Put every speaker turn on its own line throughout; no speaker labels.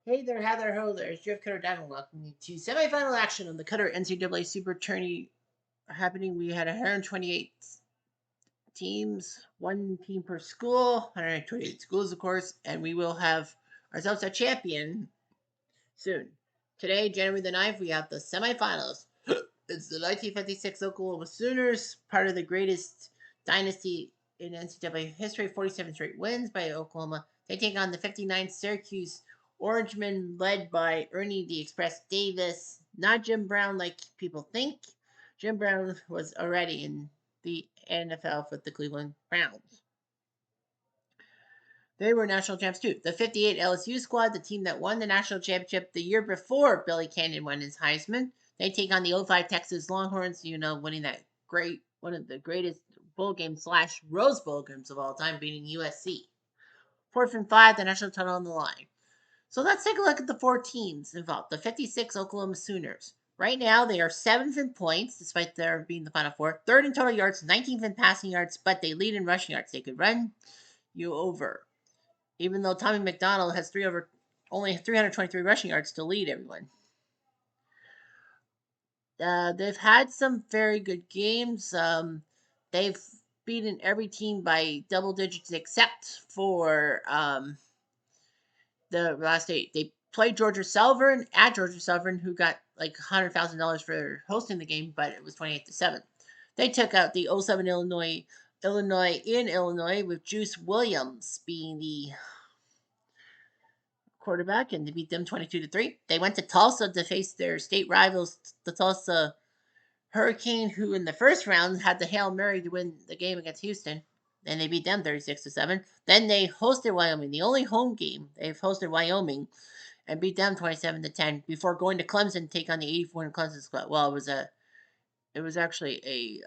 Hey there, Heather Ho there. It's Jeff Cutter Down. Welcome you to semifinal action on the Cutter NCAA Super Tourney happening. We had 128 teams, one team per school, 128 schools, of course, and we will have ourselves a champion soon. Today, January the 9th, we have the semifinals. It's the 1956 Oklahoma Sooners, part of the greatest dynasty in NCAA history, 47 straight wins by Oklahoma. They take on the 59 Syracuse Orangemen, led by Ernie the Express Davis. Not Jim Brown like people think. Jim Brown was already in the NFL with the Cleveland Browns. They were national champs too. The 58 LSU squad, the team that won the national championship the year before Billy Cannon won his Heisman. They take on the '05 Texas Longhorns, winning that one of the greatest bowl games / Rose Bowl games of all time, beating USC. 4th and 5, the national title on the line. So let's take a look at the four teams involved. The 56 Oklahoma Sooners. Right now, they are 7th in points, despite their being the Final Four. 3rd in total yards, 19th in passing yards, but they lead in rushing yards. They could run you over, even though Tommy McDonald has only 323 rushing yards to lead everyone. They've had some very good games. They've beaten every team by double digits except for the last 8. They played Georgia Southern at Georgia Southern, who got like $100,000 for hosting the game, but it was 28-7. They took out the '07 Illinois in Illinois, with Juice Williams being the quarterback, and they beat them 22-3. They went to Tulsa to face their state rivals, the Tulsa Hurricane, who in the first round had the Hail Mary to win the game against Houston. And they beat them 36-7. Then they hosted Wyoming, the only home game they've hosted Wyoming, and beat them 27-10 before going to Clemson to take on the 84 Clemson squad. Well, it was actually a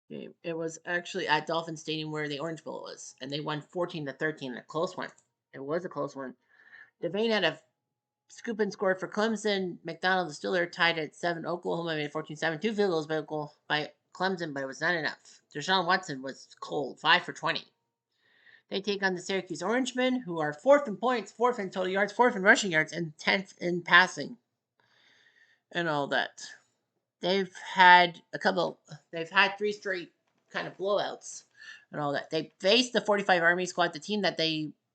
game. It was actually at Dolphin Stadium where the Orange Bowl was, and they won 14-13, a close one. It was a close one. Devane had a scoop and score for Clemson. McDonald, the Steeler, tied at 7. Oklahoma made 14-7. 2 field goals by Clemson, but it was not enough. Deshaun Watson was cold, 5 for 20. They take on the Syracuse Orangemen, who are 4th in points, 4th in total yards, 4th in rushing yards, and 10th in passing, and all that. They've had they've had 3 straight kind of blowouts and all that. They faced the 45 Army squad, the team that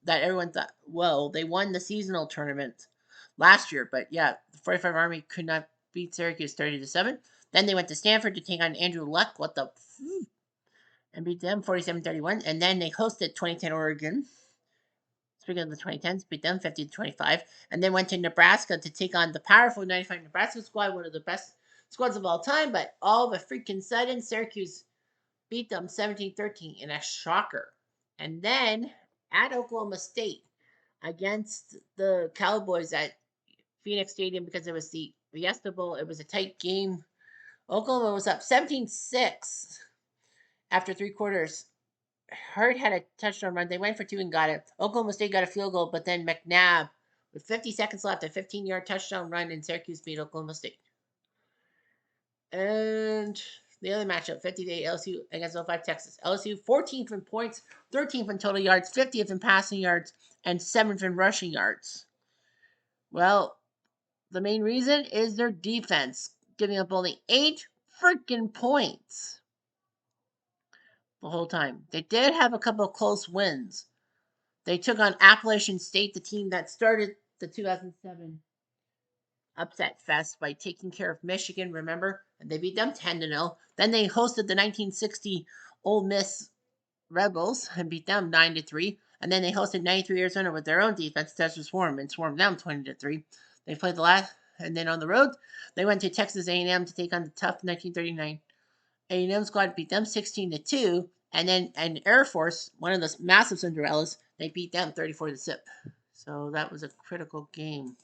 everyone thought, well, they won the seasonal tournament last year, but yeah, the 45 Army could not beat Syracuse 30-7. Then they went to Stanford to take on Andrew Luck, and beat them 47-31. And then they hosted 2010 Oregon. Speaking of the 2010s, beat them 50-25, and then went to Nebraska to take on the powerful 95 Nebraska squad, one of the best squads of all time. But all of a freaking sudden, Syracuse beat them 17-13 in a shocker. And then at Oklahoma State against the Cowboys at Phoenix Stadium, because it was the Fiesta Bowl, it was a tight game. Oklahoma was up 17-6 after 3 quarters. Hurt had a touchdown run. They went for 2 and got it. Oklahoma State got a field goal, but then McNabb, with 50 seconds left, a 15-yard touchdown run, and Syracuse beat Oklahoma State. And the other matchup, 58 LSU against '05 Texas. LSU 14th in points, 13th in total yards, 50th in passing yards, and 7th in rushing yards. Well, the main reason is their defense, giving up only 8 freaking points the whole time. They did have a couple of close wins. They took on Appalachian State, the team that started the 2007 upset fest by taking care of Michigan, remember? And they beat them 10-0. Then they hosted the 1960 Ole Miss Rebels and beat them 9-3. And then they hosted 93 Arizona with their own defense, Texas Swarm, and swarmed them 20-3. They played the last, and then on the road, they went to Texas A&M to take on the tough 1939 A&M squad, beat them 16-2. And then Air Force, one of the massive Cinderellas, they beat them 34-6. So that was a critical game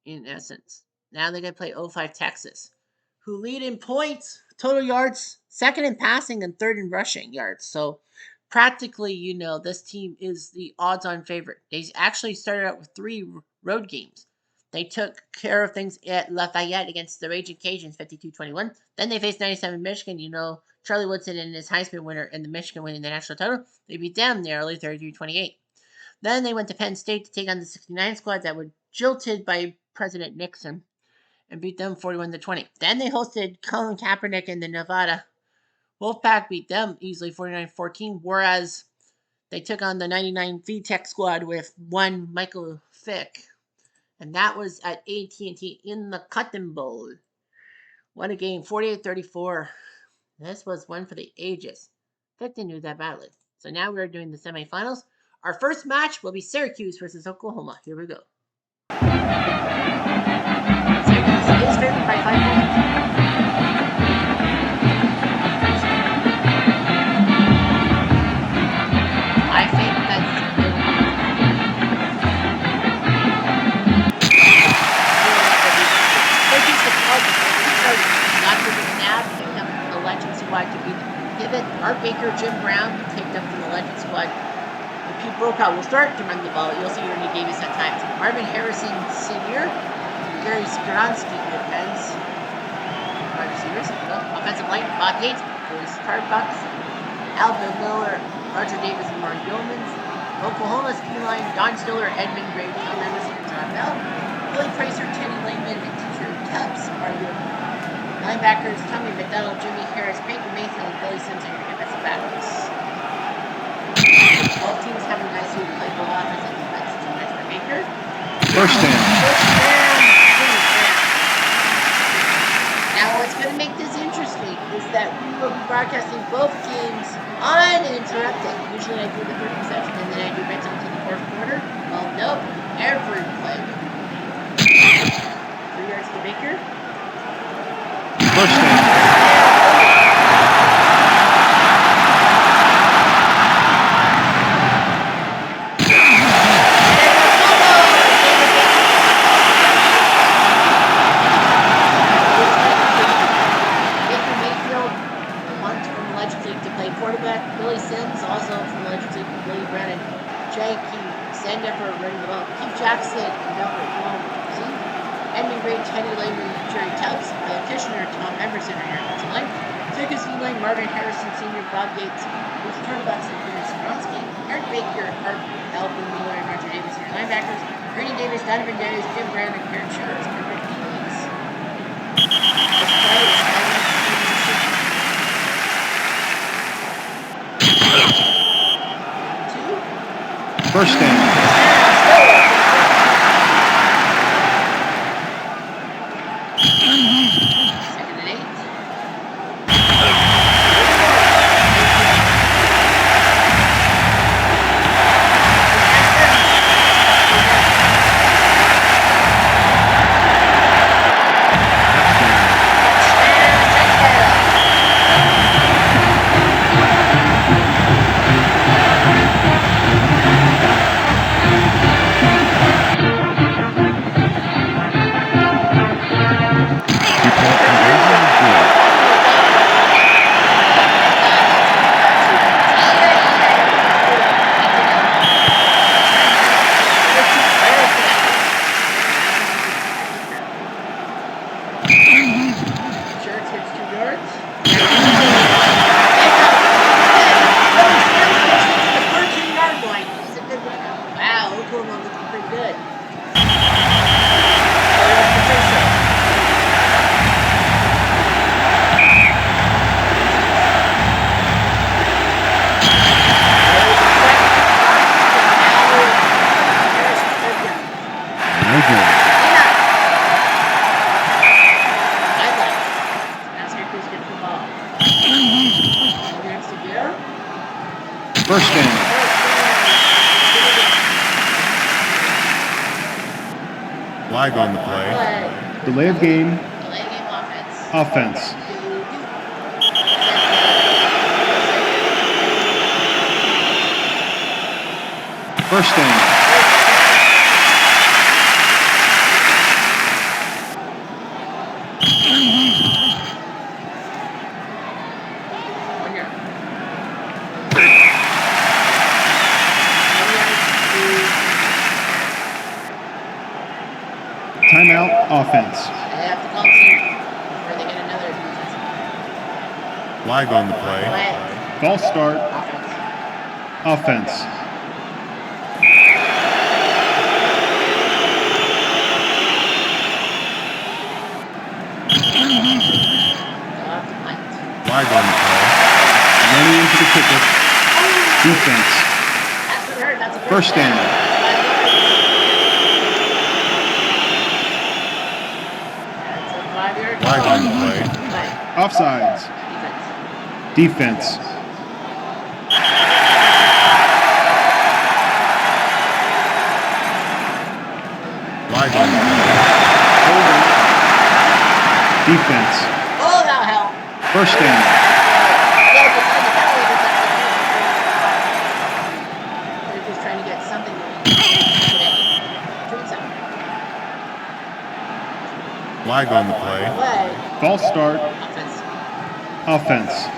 in essence. Now they're going to play '05 Texas, who lead in points, total yards, 2nd in passing, and 3rd in rushing yards. So practically, this team is the odds-on favorite. They actually started out with 3 road games. They took care of things at Lafayette against the Raging Cajuns, 52-21. Then they faced 97 Michigan. Charlie Woodson and his Heisman winner and the Michigan winning the national title. They beat them narrowly, 33-28. Then they went to Penn State to take on the 69 squad that were jilted by President Nixon and beat them 41-20. Then they hosted Colin Kaepernick and the Nevada Wolfpack, beat them easily 49-14, whereas they took on the 99 VTech squad with one Michael Fick, and that was at AT&T in the Cotton Bowl. Won a game 48-34. This was one for the ages. Fick didn't do that badly. So now we're doing the semifinals. Our first match will be Syracuse versus Oklahoma. Here we go. Syracuse is favored by 5 points. I think that's Syracuse got to the snap, picked up the legend squad to beat Pivot. Art Baker, Jim Brown picked up from the legend squad. Pete Brokaw will start to run the ball. You'll see Ernie Davis at times. Marvin Harrison Sr., Gary Skronsky defense. Wide receivers. Offensive line, Bob Yates, Billy Starbucks, Alvin Miller, Roger Davis, and Mark Yeomans. Oklahoma's key line, Don Stiller, Edmund Gray, Tom Emerson, and John Bell. Billy Pricer, Teddy Langman, and Teacher Tubbs are your linebackers. Tommy McDonald, Jimmy Harris, Baker Mayfield, and Billy Sims are your defensive backs. Both teams have a nice year to play both offense and defense. Too much for Baker.
First down.
Now, what's going to make this interesting is that we will be broadcasting both games uninterrupted. Usually I do the third possession and then I do right until the fourth quarter. Well, nope. Every play will be played. 3 yards to Baker.
First down.
Jackson, number 1, Edmund Gray, Teddy Langman, Jerry Tubbs, Bill Kishner, Tom Emerson are your offensive line. Circus line, Marvin Harrison Sr., Bob Gates, Bruce Turnbucks, and Peter Skronsky. Eric Baker, Art Alvin Miller, and Roger Davis are your linebackers. Ernie Davis, Donovan Darius, Jim Brown, and Karen Schurz are your DBs. This play is
First down. First down. Flag on the play. Delay of game. Offense. First down. Timeout, offense.
They have to call team before they get another defensive.
Flag on the play. False start.
Offense.
Offense. Defense.
That's what hurt. That's a
First down.
That's a 5-yard
Flag on the play. Offsides. Defense. Flag on the play. Defense.
Oh, now hell.
First down.
They're just trying to get something going.
Flag on the play. False start. Offense.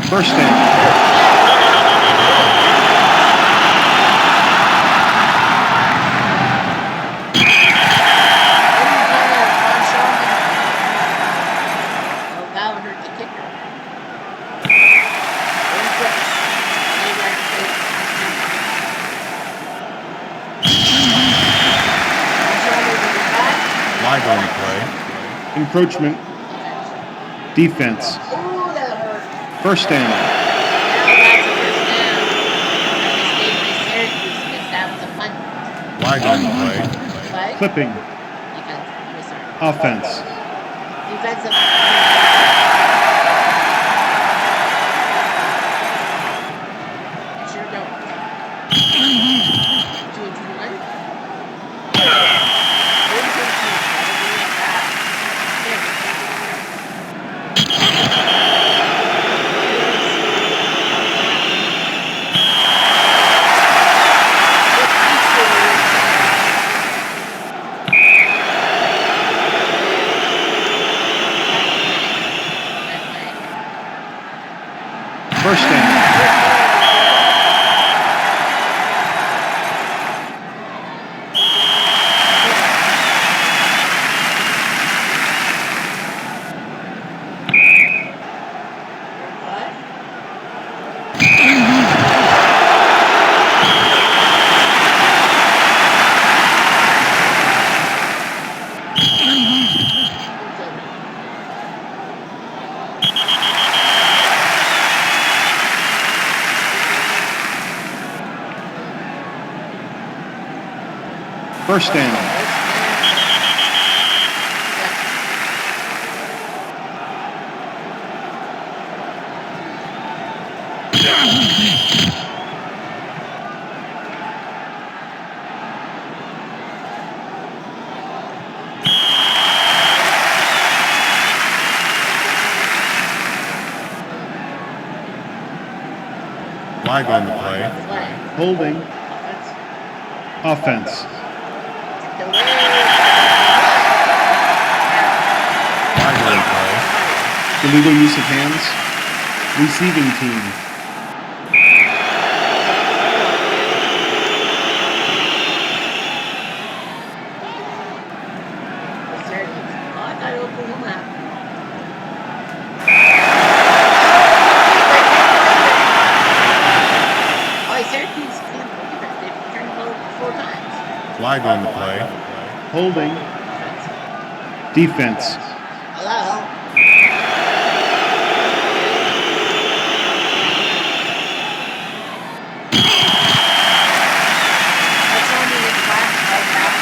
First down. Flag on the play. Encroachment. Defense. First down. Flag on the play. Clipping. Offense.
Defensive. Sure don't. 2-1.
First down. First down. Flag on the play. Holding. Offense. Flag on the play. Illegal use of hands. Receiving team. Flag on the play. Holding. Defense.
Hello. That's only the class of that.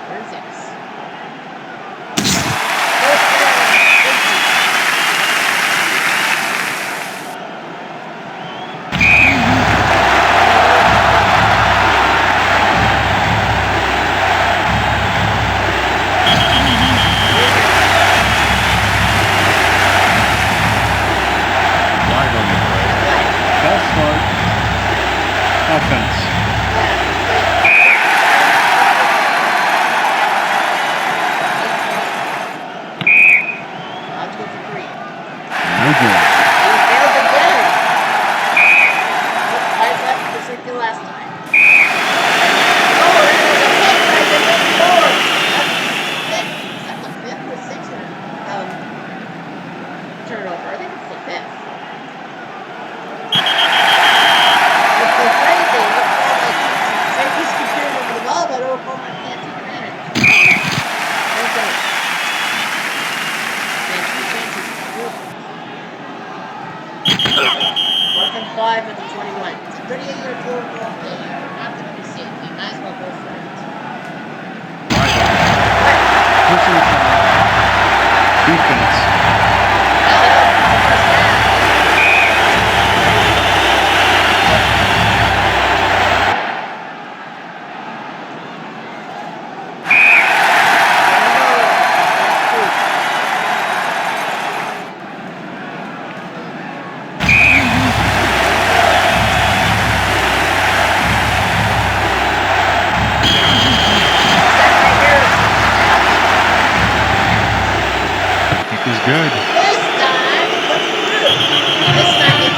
Where's this?
Offense.
Let's go for 3.
No good.
He failed again. I left the circle last time. Oh, it was a pick. I did it forward. That's 5 of the 21. It's a 38-yard field goal. They are not going to miss it. They might as well go for it.
Personal foul. Defense. Is good.
This time, puts it through. This time they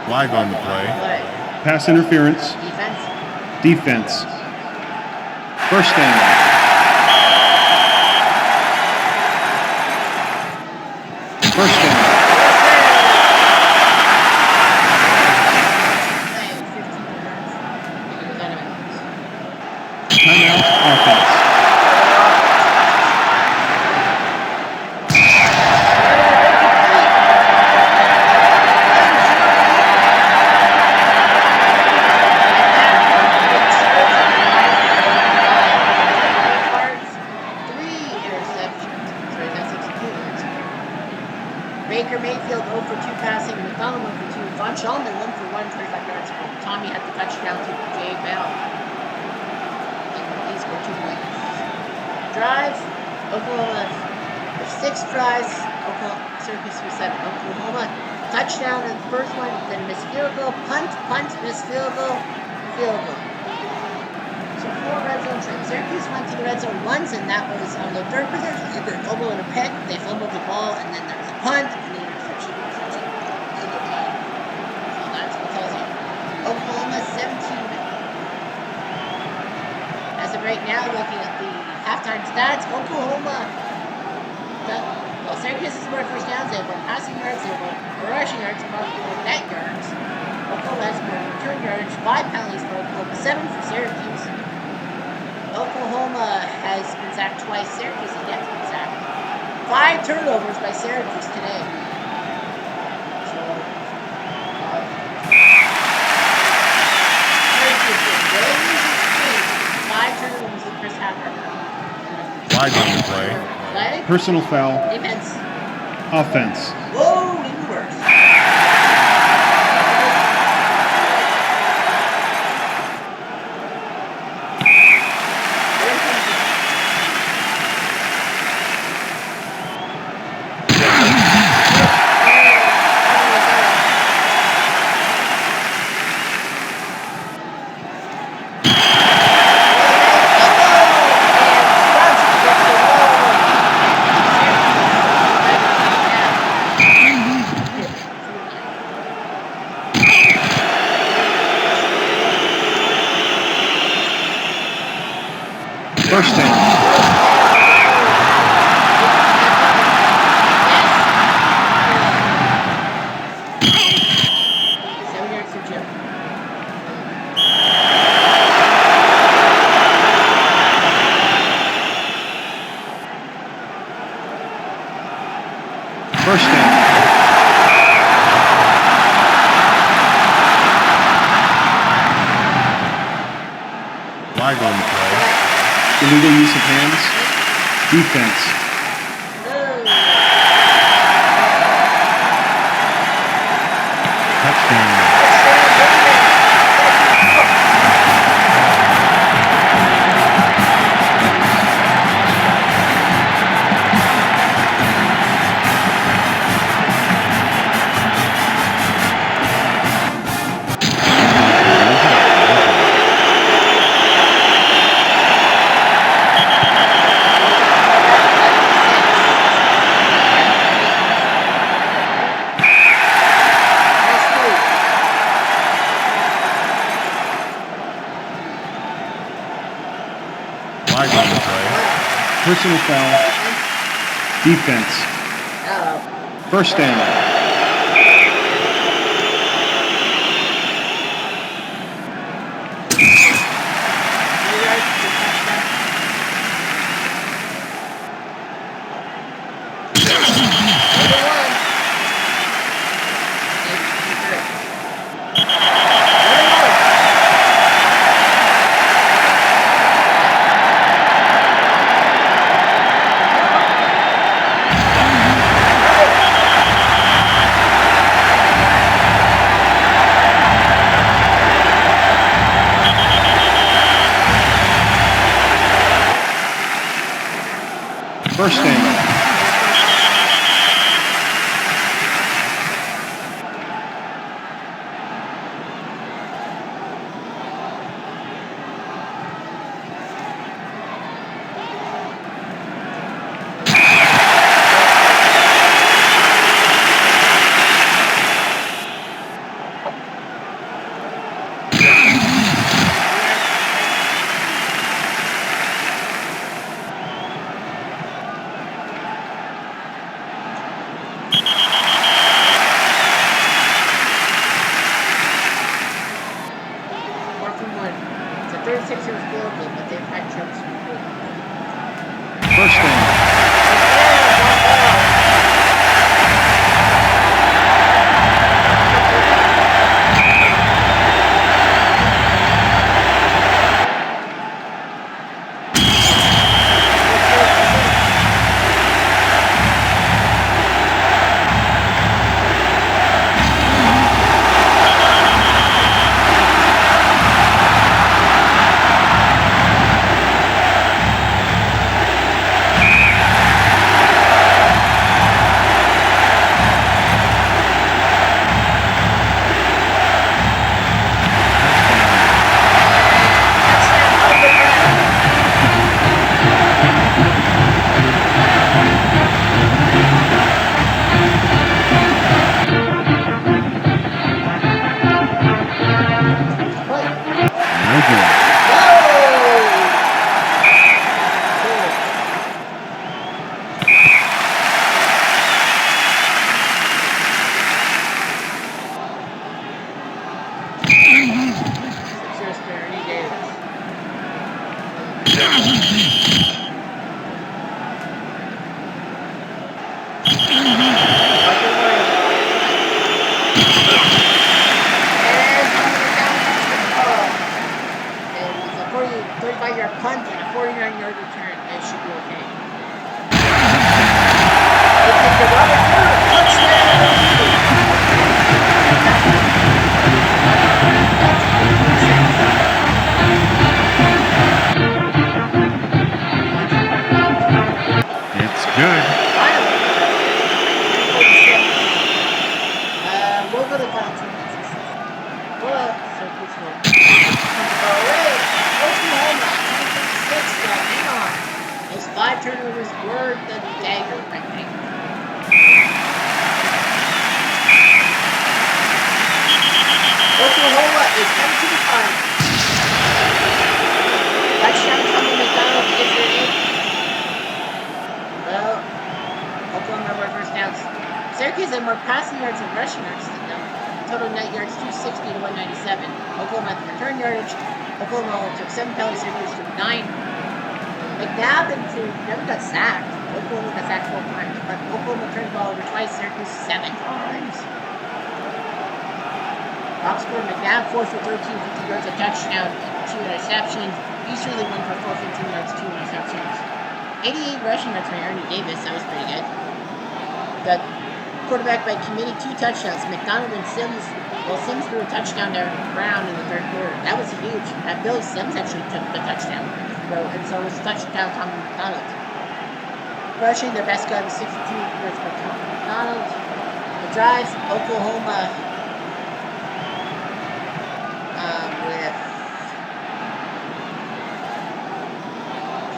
Flag on the play. Pass interference. Defense. First down. First down. Timeout offense.
Baker Mayfield 0 for 2 passing, McDonald 1 for 2, Von Schallman 1 for 1, 25 yards. Tommy had the touchdown to Jay Bell. And he scored 2 points. Drive, Oklahoma, there's 6 drives, Syracuse was 7. Oklahoma, touchdown in the first one, then missed field goal, punt, missed field goal, field goal. So 4 red zone trips. Syracuse went to the red zone once, and that was on the third possession. They did a fumble and a pick. They fumbled the ball, and then there was a punt, and the interception. So that's what tells you. Oklahoma 17. As of right now, looking at the halftime stats, Oklahoma. Well, Syracuse has more first downs. They have more passing yards. They have more rushing yards, more net yards. Oklahoma has more return yards. 5 penalties for Oklahoma, 7 for Syracuse. Oklahoma has been sacked twice. Syracuse has yet to be sacked. 5 turnovers by Syracuse today. So, Syracuse is very extreme. 5 turnovers in the first half.
Flag on the play.
Flag?
Personal foul.
Defense.
Offense.
Whoa, even worse.
First down.
7 yards for Jim.
First down. Flag on the play. Illegal use of hands. Defense. Touchdown. Flag on the play. Personal foul. Defense. First down. First down.
It's a 36-yard field goal, but they've had troubles before.
First down.
Punt and a 49-yard return. It should be okay.
It's good.
We'll go to final 2 minutes. Well, so please go. Oklahoma, 26, hang on. Those 5 turnovers were the dagger, I think. Oklahoma is headed to the final. Touchdown Tommy McDonald is their name. Well, Oklahoma were first downs. Syracuse had more passing yards and rushing yards than them. Total net yards 260 to 197. Oklahoma had the return yardage. Oklahoma only took 7 penalties, Syracuse took 9. McNabb and Crew never got sacked. Oklahoma got sacked 4 times, but Oklahoma turned the ball over twice, Syracuse 7 times. Box score, McNabb 4 for 13, 50 yards, a touchdown, 2 interceptions. Easterly 1 for 4, 15 yards, 2 interceptions. 88 rushing yards by Ernie Davis, that was pretty good. The quarterback by committee 2 touchdowns. McDonald and Sims. Well, Sims threw a touchdown to Brown in the 3rd quarter. That was huge. Billy Sims actually took the touchdown. And so it was touchdown Tommy McDonald. Rushing, their best guy was 62 yards by Tommy McDonald. The drive, Oklahoma with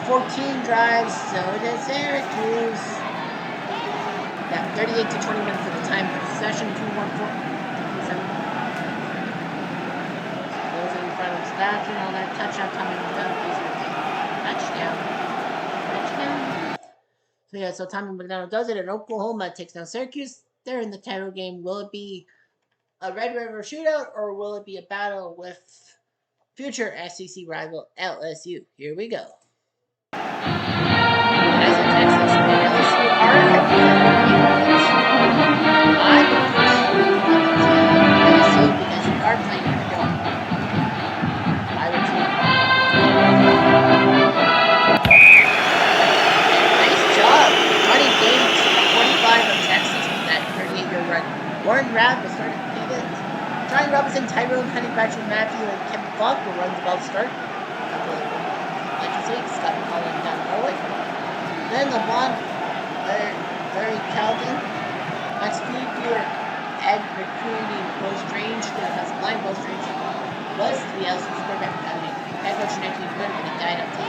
14 drives, so it is Syracuse. Yeah, 38 to 21 for the time of possession, 2-1-4. Stats and all that touchdown Tommy McDonald touchdown. So yeah, so Tommy McDonald does it, and Oklahoma takes down Syracuse there in the title game. Will it be a Red River shootout or will it be a battle with future SEC rival LSU? Here we go. As in Texas and LSU are I would push LSU because they are playing in the dome. I would too. Nice job. Running Gage, 45 of Texas with that 38-yard run. Warren Rabb will start at pivot. Johnny Robinson, Tyrone, Honey Badger, Matthew, and Kevin Falk will run the ball start. A couple of legislate, Scott McCollum down Norway. Then LeBlanc, Larry Calden, Max Fleetwood, Ed recruiting Bo Strange, the offensive line. Bo Strange was the LSU's quarterback founding head coach in 1900, and he died up to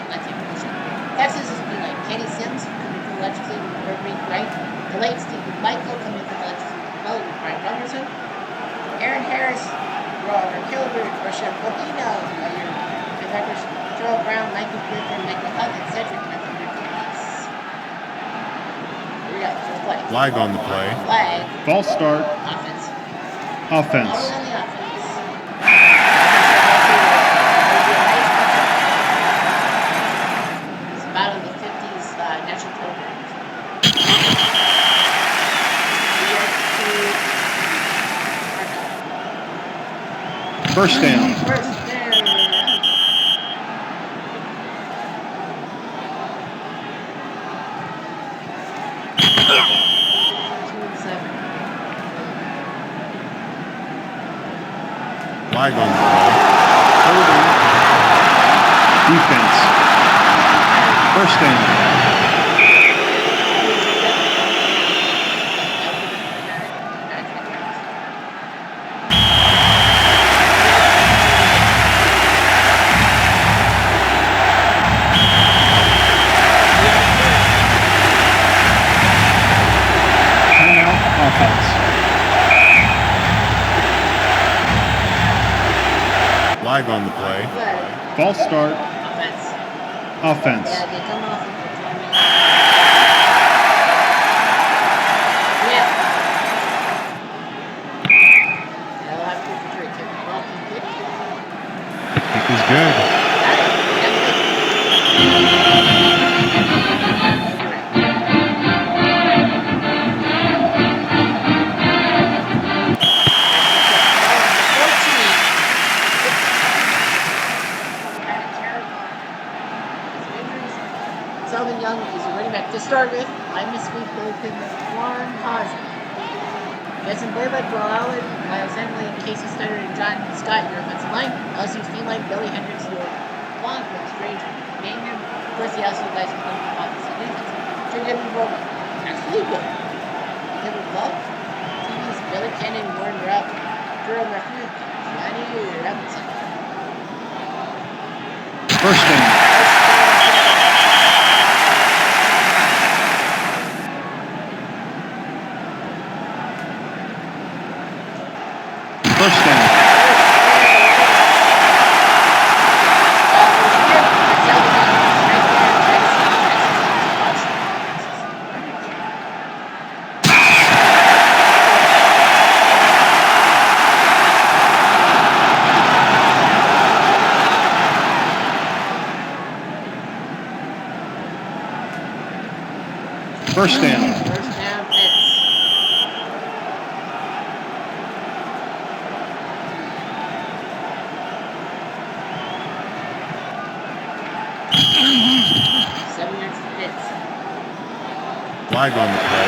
let's say position. Texas is being like Kenny Sims coming from the legislative Burbank right. The late Stephen Michael coming from the legislative development Brian Robertson. Aaron Harris, Robert Kilbert, Rashad Bobino, your linebackers, Joel Brown, Michael Griffin, Michael Hunt, and Cedric Matthew Rickies. Here we go, first play.
Flag on the play.
Flag.
False start.
Offense.
Offense.
Always on the offense. It's about in the 50s national programs.
First down.
First down. 2-7.
Flag on the play. Holding. Defense. First down. Flag on the play. False start. Offense.
Yeah, they come off of the timing. Yeah. They'll have to for kick. Well, kick.
Kick is good.
Selvin Young is a running back to start with. I'm Miss Week, Billy Pittman, Warren Cosby. Jason Blaybuck, Will Allen, Miles Henley, Casey Snyder, and John Scott, your offensive line. LSU's team line, Billy Hendricks, your long, Will Strange, Mangum. Of course, the LSU guys are playing the offensive defense. Jim Roman, absolutely good. Kevin Love, TV's Billy Cannon, Warren Rapp, Jerome Refuge, Johnny Robinson.
First down. First down. First down.
First down, Pitts.
Flag on the play.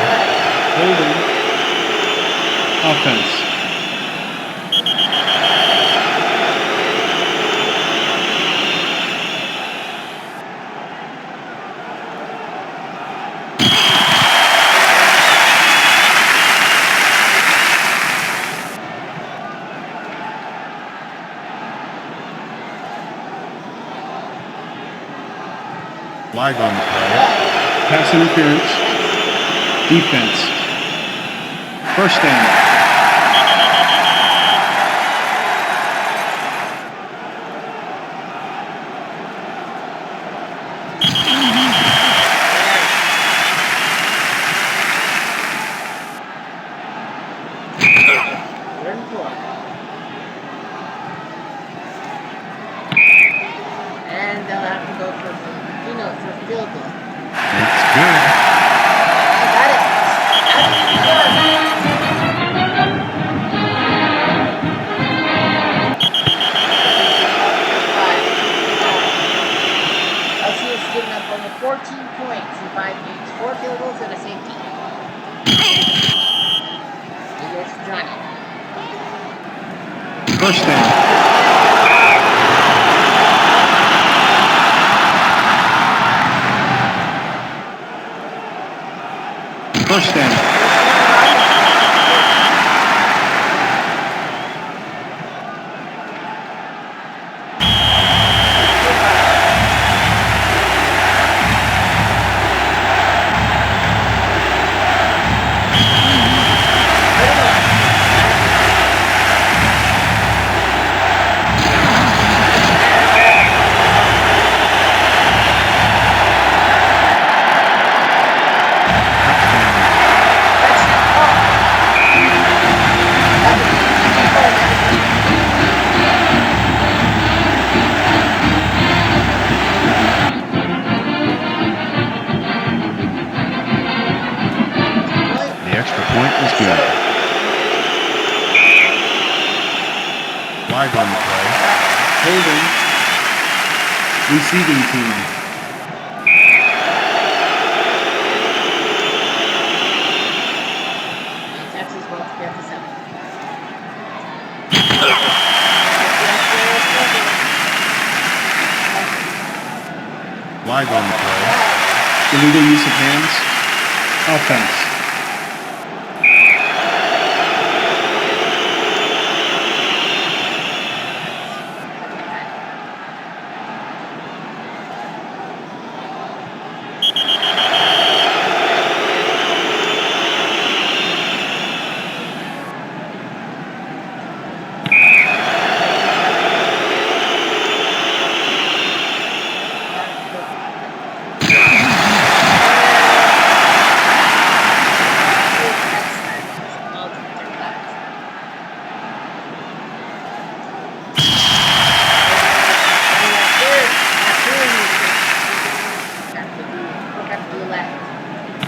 Holding. Offense. Flag on the play. Pass interference. Defense. First down.
Field goal.
It's good.
I got it. LSU has given up over 14 points in 5 games, 4 field goals and a safety. Here's Johnny.
First down. First down. The extra point is good. Flag on the play. Holding. Receiving team.
Texas wants to get to 7.
Flag on the play. Illegal use of hands. Offense.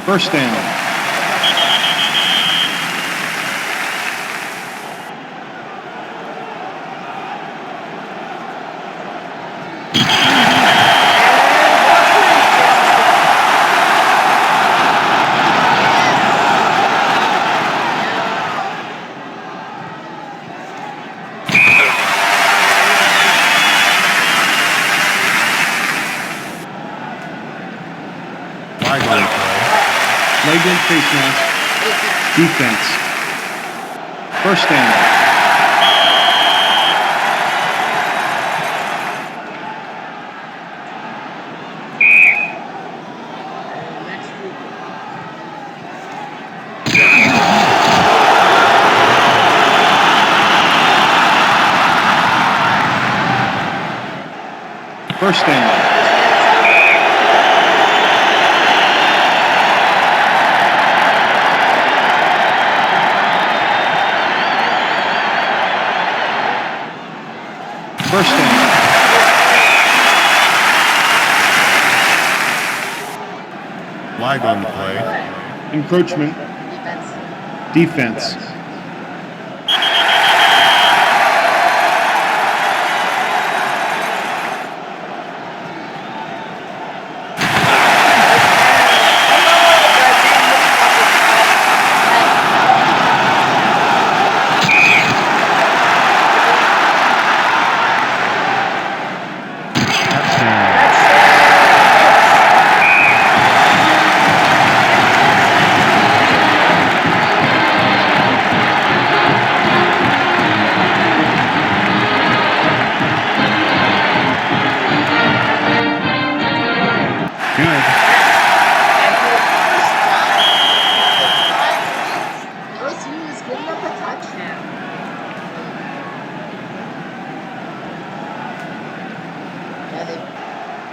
First down. Flag on the play. Leg in face mask. Defense. First down. First down. First down. Flag on the play. Encroachment. Defense.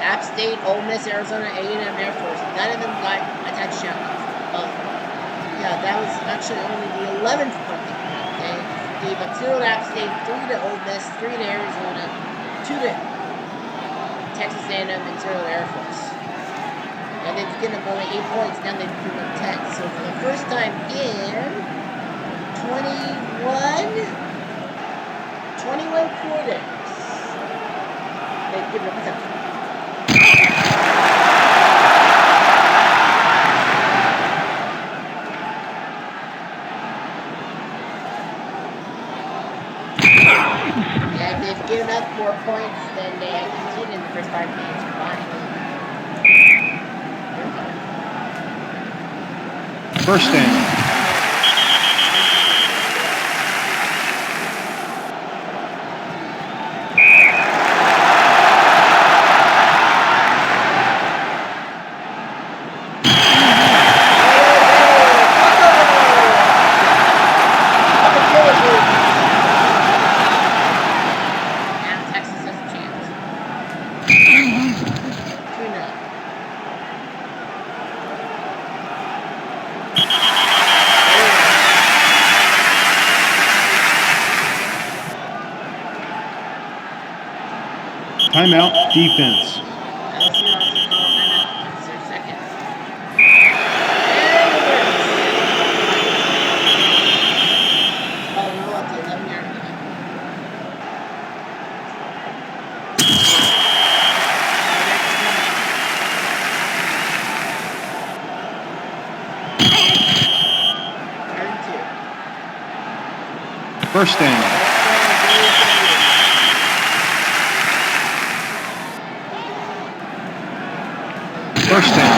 App State, Ole Miss, Arizona, A&M, Air Force. None of them got a touchdown. Yeah, that was actually only the 11th point. They gave up 0 to App State, 3 to Ole Miss, 3 to Arizona, 2 to Texas A&M, and 0 to Air Force. And they've given up only 8 points. Now they've given up 10. So for the first time in 21 quarters, they've given up 10. And they've given up more points than they had conceded in the first 5 games combined.
First down. Timeout, defense. First down. First down.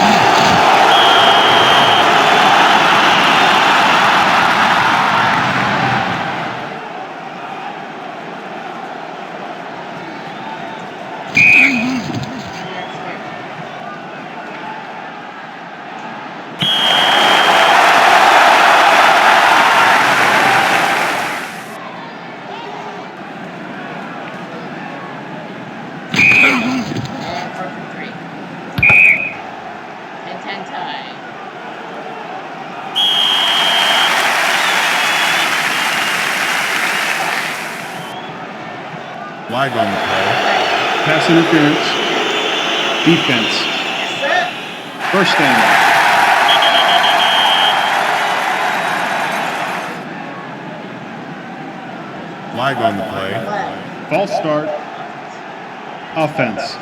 Flag on the play. Pass interference. Defense. First down. Flag on the play. False start. Offense.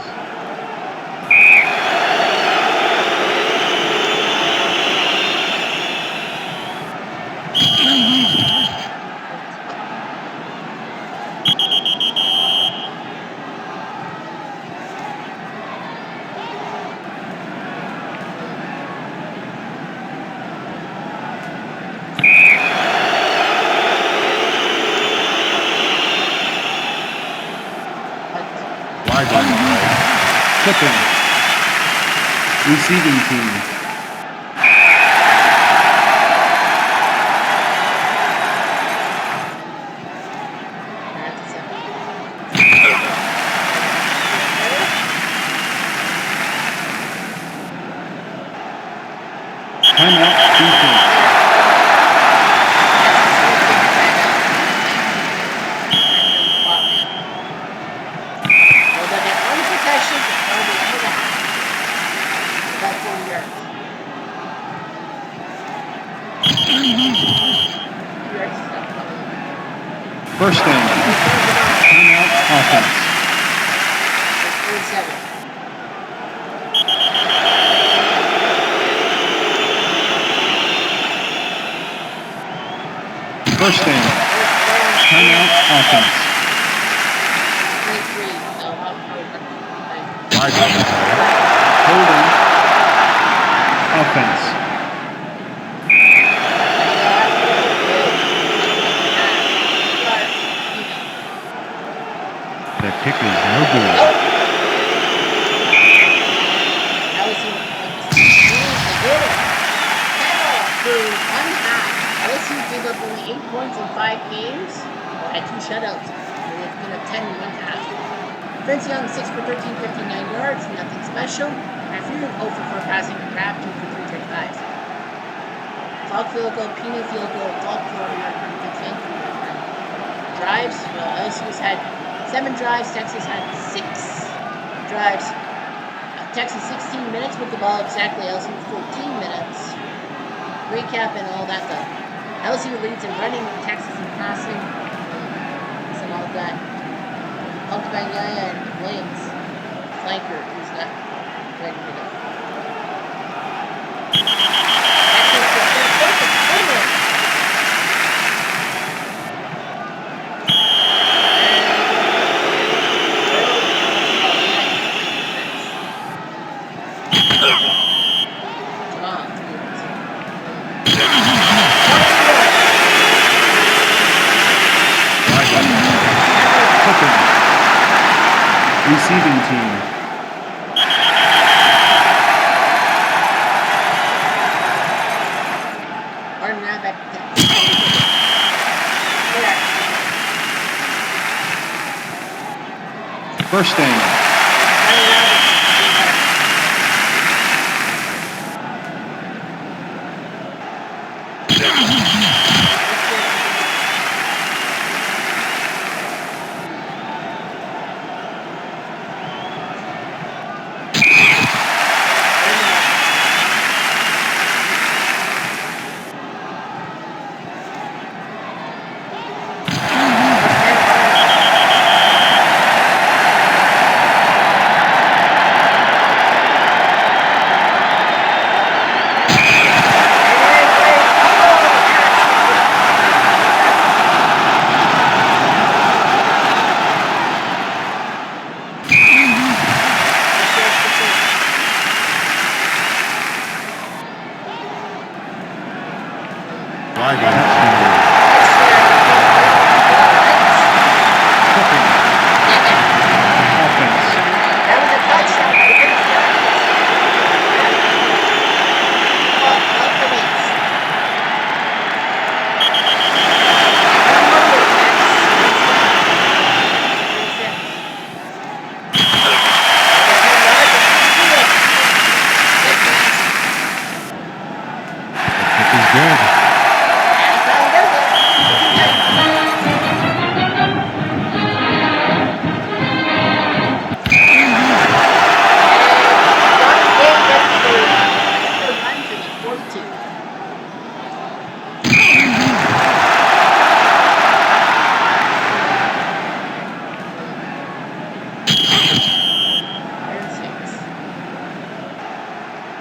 Tipping. Receiving team. Timeout, defense. First down. Timeout, offense. First down. Timeout, offense. Holding. Offense. That kick is no good.
LSU gave up only 8 points in 5 games, or had 2 shutouts. They've given up 10 in 1 half. Vince Young, 6 for 13, 59 yards, nothing special. And Freeman 0 for 4 passing, Crab 2 for 3, 35. Clock field goal, Pino field goal, Clock field goal, drives. LSU's had 7 drives, Texas had 6 drives. Texas 16 minutes with the ball exactly. LSU 14 minutes. Recap and all that stuff. LSU leads in running, Texas in passing. Some all that. Pumped by Yaya and Williams, flanker, who's not ready to go. Texas with their focus, Woodward.
Receiving team. First down.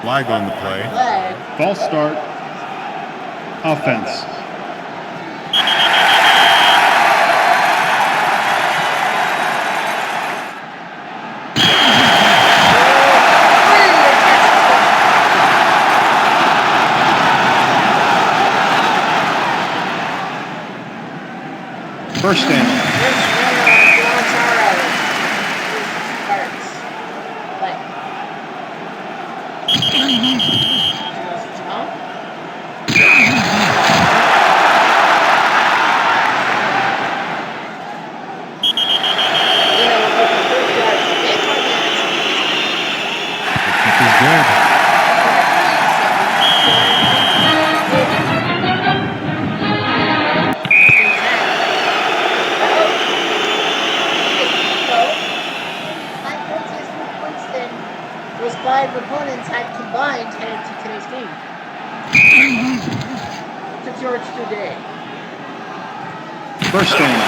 Flag on the play.
False start. Offense. First down.
Five opponents had combined headed to today's game. 6 yards today.
First down.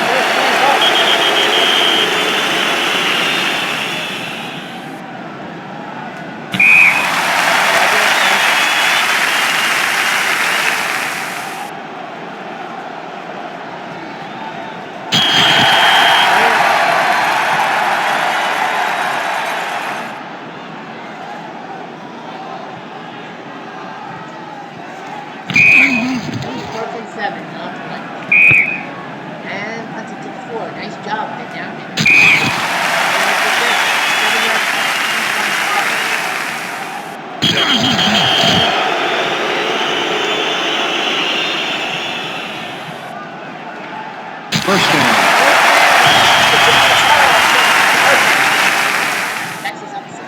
First down.
Texas up 16.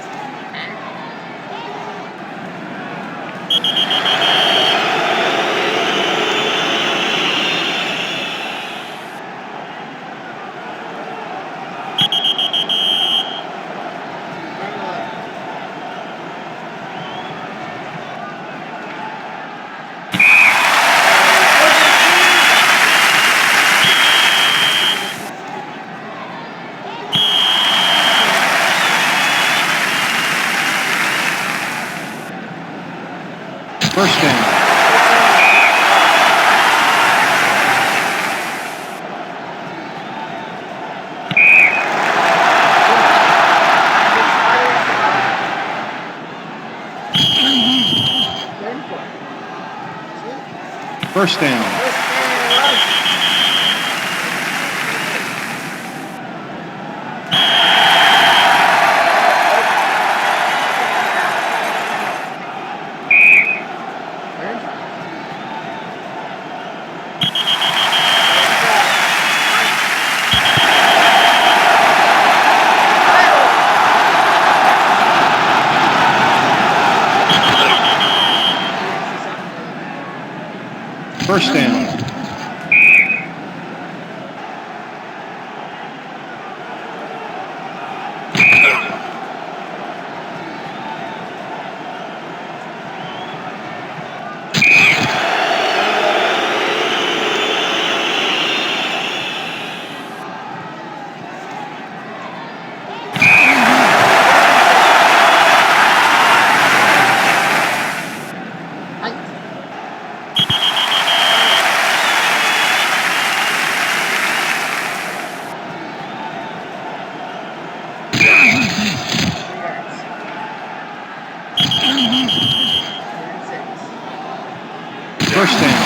First down. First down. First down. First down.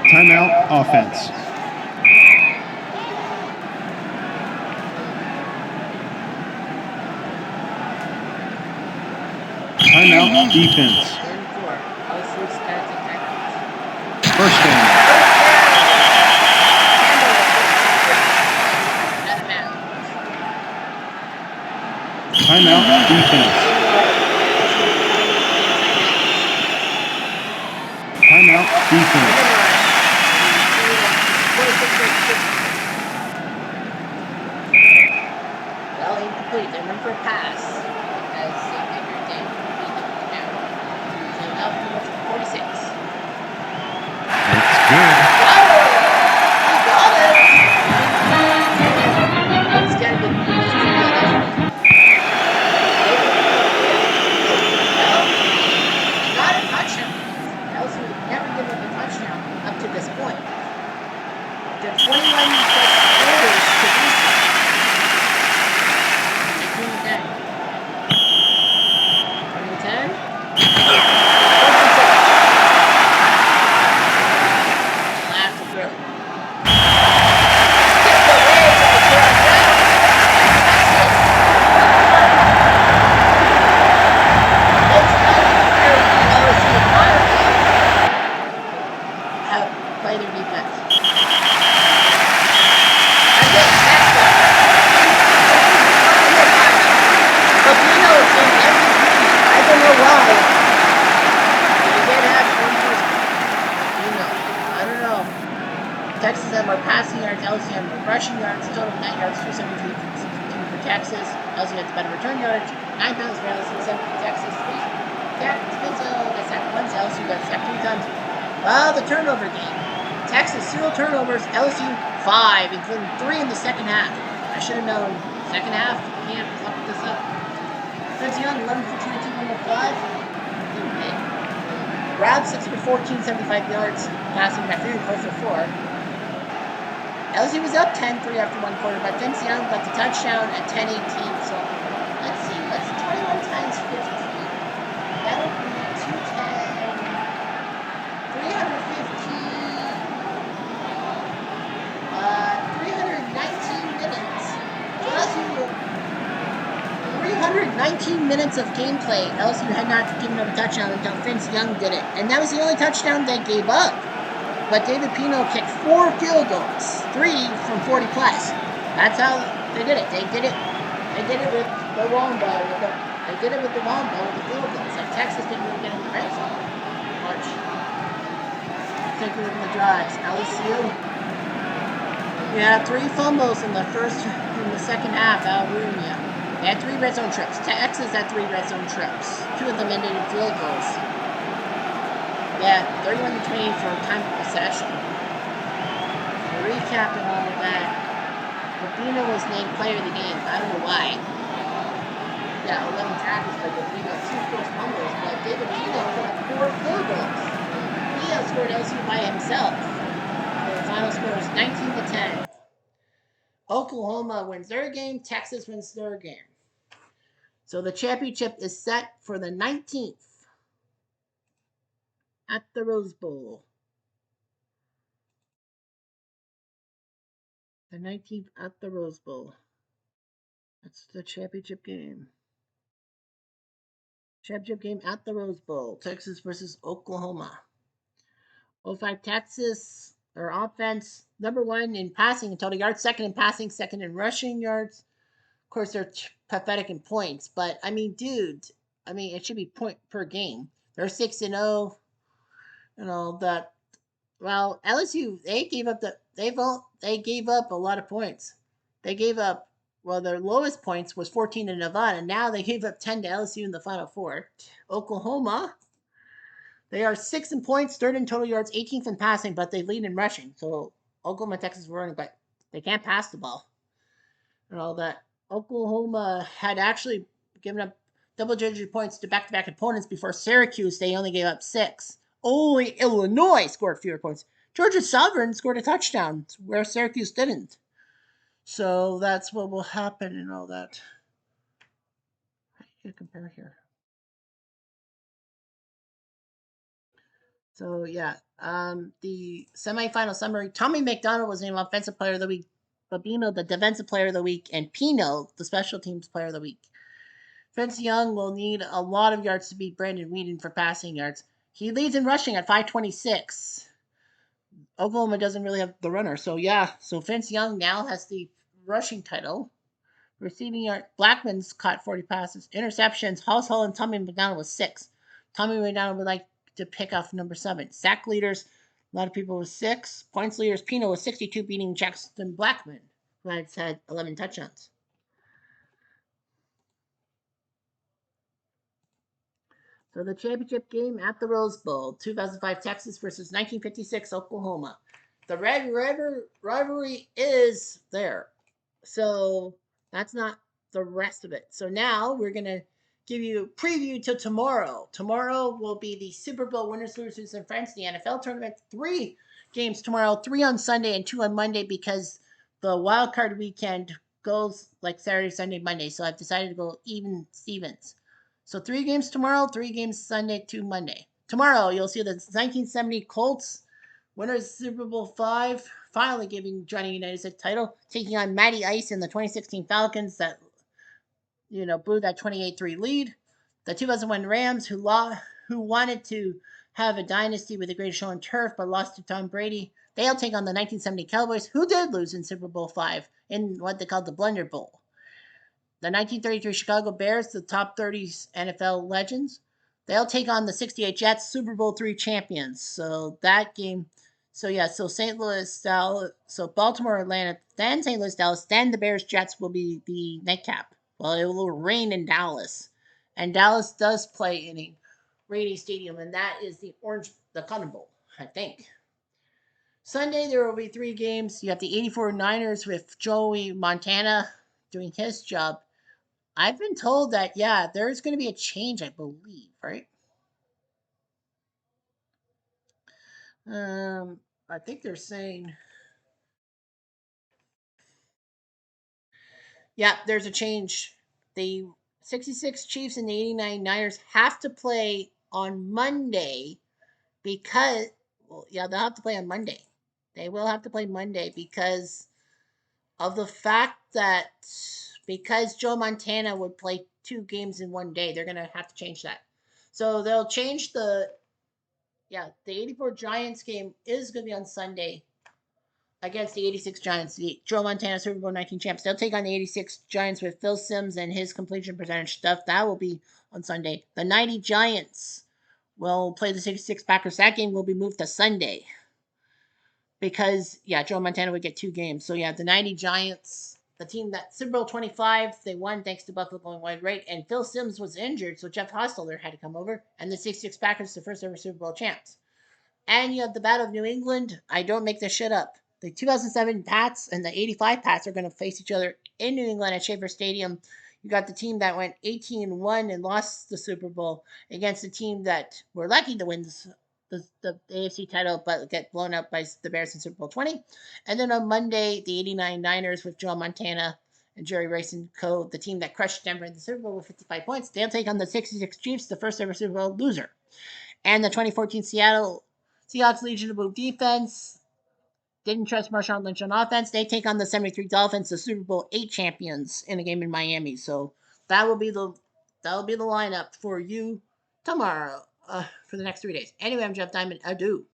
Timeout, offense. Timeout, defense. First down. Timeout, defense. Timeout, defense.
Well, incomplete. They're number for a pass. As they figured they would be the down. So now pretty much 46.
It's good.
He got it! It's got to be got a touchdown. Else he would never give up a touchdown up to this point. There are 21 plus quarters to do so. 18-10. 20-10. Laugh to throw. Play their defense. I don't know why. They did have I don't know. Texas had more passing yards, LSU had more rushing yards, total 9 yards, 272 for Texas. LSU had better return yardage, 9 pounds for LSU, 7 for Texas. Texas got sacked once, LSU got sacked 3 times. Well, the turnover game. Texas 0 turnovers, LSU 5, including 3 in the second half. I should have known. Second half, can't fuck this up. Spencer Young, 11 for 22, 105. Round 6 for 14, 75 yards, passing back 3 and 4 for 4. LSU was up 10-3 after 1 quarter, but Spencer Young got the touchdown at 10-18. So let's see, what's 21 times 15? That'll be 210, 315, 319 minutes. So LSU 319 319 minutes of gameplay. LSU had not given up a touchdown until Vince Young did it. And that was the only touchdown they gave up. But David Pino kicked 4 field goals, 3 from 40 plus. That's how they did it. They did it with the Wombo. They did it with the Wombo with the field goals. Like Texas didn't really get in the red zone much. Take a look at the drives. LSU. We had 3 fumbles in the second half. Al Runia. They had 3 red zone trips. Texas had 3 red zone trips. 2 of them ended in field goals. Yeah, 31-20 for time of possession. Recapping all of that. Rubino was named player of the game. I don't know why. Yeah, 11 tackles by Rubino, 2 forced fumbles, but David Pino got 4 field goals. He outscored LSU by himself. The final score is 19-10. Oklahoma wins their game. Texas wins their game. So the championship is set for the 19th at the Rose Bowl. The 19th at the Rose Bowl. That's the championship game. Championship game at the Rose Bowl. Texas versus Oklahoma. 05 Texas, their offense, number 1 in passing and total yards, 2nd in passing, 2nd in rushing yards. Of course, they're pathetic in points, but I mean, dude, it should be point per game. They're 6-0. You know that. Well, LSU they gave up a lot of points. They gave up their lowest points was 14 to Nevada. Now they gave up 10 to LSU in the Final Four. Oklahoma, they are 6th in points, 3rd in total yards, 18th in passing, but they lead in rushing. So Oklahoma and Texas were running, but they can't pass the ball. And all that. Oklahoma had actually given up double-digit points to back-to-back opponents before Syracuse. They only gave up 6. Only Illinois scored fewer points. Georgia Southern scored a touchdown where Syracuse didn't. So that's what will happen and all that. How do you compare here? So yeah, the semifinal summary: Tommy McDonald was named Offensive Player of the Week, Babino the Defensive Player of the Week, and Pino the Special Teams Player of the Week. Vince Young will need a lot of yards to beat Brandon Whedon for passing yards. He leads in rushing at 526. Oklahoma doesn't really have the runner, so yeah. So Vince Young now has the rushing title. Receiving yard, Blackman's caught 40 passes. Interceptions, Hall and Tommy McDonald was 6. Tommy McDonald would like to pick off number 7. Sack leaders, a lot of people was 6. Points leaders, Pino was 62, beating Jackson Blackman, who had 11 touchdowns. So the championship game at the Rose Bowl, 2005 Texas versus 1956 Oklahoma. The red rivalry is there. So that's not the rest of it. So now we're going to give you a preview to tomorrow. Tomorrow will be the Super Bowl winners, losers, and friends, the NFL tournament. 3 games tomorrow, 3 on Sunday and 2 on Monday because the wild card weekend goes like Saturday, Sunday, Monday. So I've decided to go even Stevens. So 3 games tomorrow, 3 games Sunday, 2 Monday. Tomorrow, you'll see the 1970 Colts, winners Super Bowl 5, finally giving Johnny Unitas a title, taking on Matty Ice and the 2016 Falcons that, blew that 28-3 lead. The 2001 Rams, who wanted to have a dynasty with a great show on turf but lost to Tom Brady, they'll take on the 1970 Cowboys, who did lose in Super Bowl 5 in what they called the Blunder Bowl. The 1933 Chicago Bears, the top 30 NFL legends, they'll take on the 68 Jets, Super Bowl III champions. So that game, so St. Louis, Dallas, so Baltimore, Atlanta, then St. Louis, Dallas, then the Bears, Jets will be the nightcap. Well, it will rain in Dallas. And Dallas does play in a rainy stadium, and that is the Cotton Bowl, I think. Sunday, there will be 3 games. You have the 84 Niners with Joey Montana doing his job. I've been told that, there's going to be a change, I believe, right? I think they're saying, there's a change. The 66 Chiefs and the 89 Niners have to play on Monday because, they'll have to play on Monday. They will have to play Monday because of the fact that because Joe Montana would play 2 games in one day. They're gonna have to change that. So they'll change the 84 Giants game is gonna be on Sunday against the 86 Giants. The Joe Montana Super Bowl 19 champs. They'll take on the 86 Giants with Phil Simms and his completion percentage stuff. That will be on Sunday. The 90 Giants will play the 66 Packers. That game will be moved to Sunday because, Joe Montana would get 2 games. So, the 90 Giants, the team that Super Bowl 25, they won thanks to Buffalo going wide right. And Phil Simms was injured, so Jeff Hostetler had to come over. And the 66 Packers, the first ever Super Bowl champs. And you have the Battle of New England. I don't make this shit up. The 2007 Pats and the 85 Pats are going to face each other in New England at Schaefer Stadium. You got the team that went 18-1 and lost the Super Bowl against the team that were lucky to win the AFC title but get blown up by the Bears in Super Bowl 20. And then on Monday, the 89 Niners with Joe Montana and Jerry Rice and co., the team that crushed Denver in the Super Bowl with 55 points. They'll take on the 66 Chiefs, the first ever Super Bowl loser. And the 2014 Seahawks Legion of Boom defense didn't trust Marshawn Lynch on offense. They take on the 73 Dolphins, the Super Bowl 8 champions, in a game in Miami. So that will be the lineup for you tomorrow for the next 3 days. Anyway, I'm Jeff Diamond. Adieu.